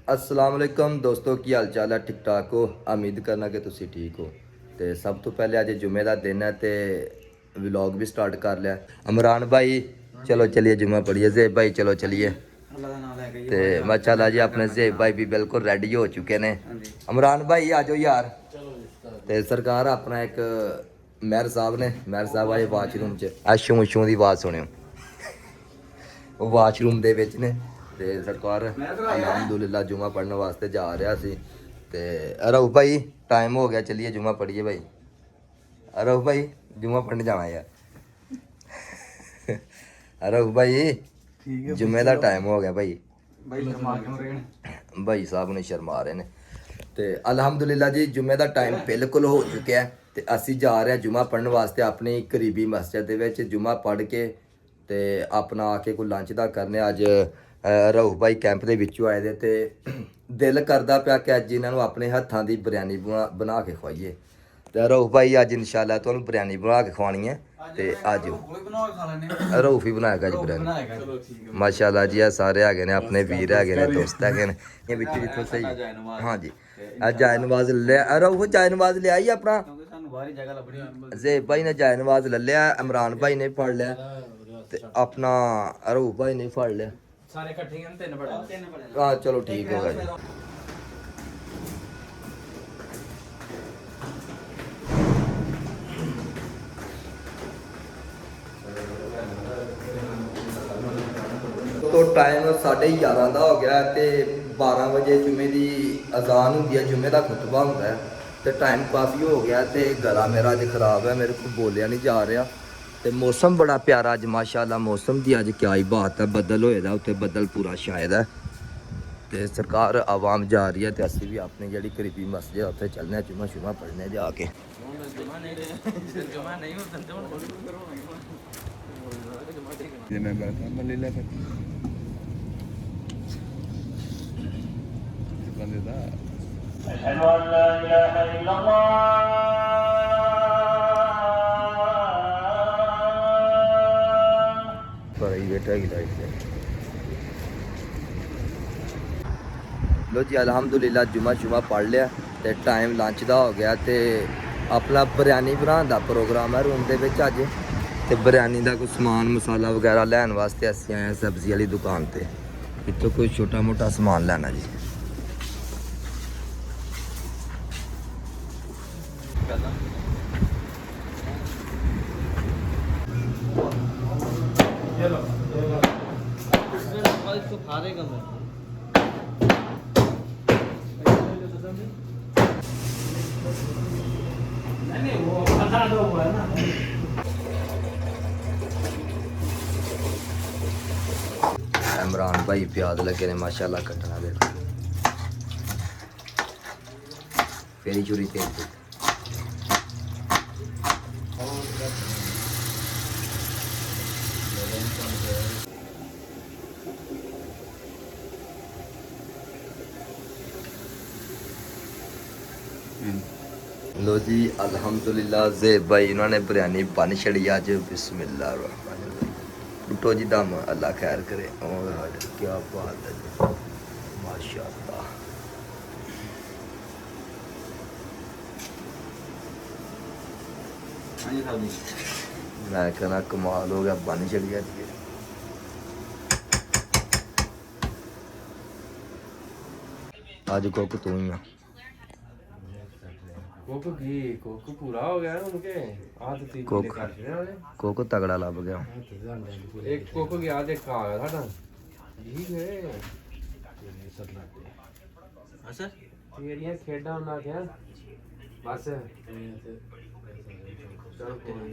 अस्सलाम वालेकुम दोस्तों, की हाल चाल है? ठीक ठाक हो? उम्मीद करना कि तुसी ठीक हो। तो सब तो पहले अज जुमे का दिन है तो व्लॉग भी स्टार्ट कर लिया। इमरान भाई चलो चलिए जुम्मा पढ़िए। ज़ेब भाई चलो चलिए। तो माशाल्लाह जी अपने ज़ेब भाई भी बिल्कुल रेडी हो चुके ने। इमरान भाई आ जाओ यार। तो सरकार अपना एक मेहर साहब ने, मेहर साहब आए वाशरूम च अशू उशू की आवाज़ सुनियो। वो वाशरूम दे विच ने ते सरकार अलहमदुलिल्लाह जुमा पढ़ने वास्ते जा रहा सी। ते रऊफ भाई टाइम हो गया, चलिए जुमा पढ़िए भाई। रऊफ भाई जुमा पढ़ने जाना यार। रऊफ भाई जुमे का टाइम हो गया भाई। भाई साहब ने शर्मा रहे ने। ते अलहमदुलिल्लाह जी जुमे का टाइम बिल्कुल हो चुका है। तो असी जा रहे हैं जुमा पढ़ने वास्ते अपनी करीबी मस्जिद दे विच जुमा पढ़ के ते अपना आके कोई लंच दा करने। अज रऊफ भाई कैंप दे विचों आए दे ते दिल करदा पिया कि अज इन्हां नूं अपने हत्थां दी बिरयानी बना के खवाइए। ते रऊफ भाई अज इंशाल्लाह तुहानूं बिरयानी बना के खवानी है। ते अज रऊफ ही बनाएगा जी बिरयानी। माशाल्लाह जी सारे है ने अपने वीर है ने दोस्त है ने बिच जिथों सही। हाँ जी जाय नवाज ले रऊफ जाय नवाज ले आई अपना। ज़ेब भाई ने जाय नवाज ले लिया, इमरान भाई ने फड़ लिया ते अपना रऊफ भाई ने फड़ लिया। सारे इकट्ठे हैं, तीन पड़े। हाँ चलो ठीक हो गया जी। तो टाइम 11:30 का हो गया तो 12 बजे जुमे की अजान होंगी है, जुमे का खुतबा होंगे है। तो टाइम काफ़ी हो गया तो गला मेरा अज खराब है, मेरे को बोलिया नहीं जा रहा। तो मौसम बड़ा प्यारा अज माशाल्लाह, मौसम की अज क्या ही बात है। बदल होए दा उत्ते, बदल पूरा शायद है। तो सरकार आवाम जा रही है तो असी भी अपनी जी करीबी मस्जिद उत्थे चलने जुमा शुमा पढ़ने जाके। प्राइवेट है लाइफ। लो जी अलहमदुलिल्लाह जुमा शुमा पढ़ लिया तो टाइम लंच का हो गया। तो अपना बिरयानी बनाने का प्रोग्राम है रूम के अज। तो बिरयानी का कोई समान मसाला वगैरह लैन वास्ते असी आए हैं सब्जी वाली दुकान पर। इतों कोई छोटा मोटा समान लेना जी। इमरान भाई प्याज लगे ने माशाल्लाह कटना दे फेरी चूरी तेल लो जी अल्हम्दुलिल्लाह ज़ेब भाई इन्होंने बिरयानी बन छड़ी अज। बिस्मिल्लाह उठो जी दम, अल्लाह खैर करे। और क्या बात है जी माशाल्लाह। मैं कहना कमाल हो गया, बन छड़ी अज। अज कुक तू ही आ। कुक तगड़ा लभ गया। एक कुक गया देखा आ गया साडा ठीक है। अच्छा तेरियां खेडां ना क्या बस चलो कोई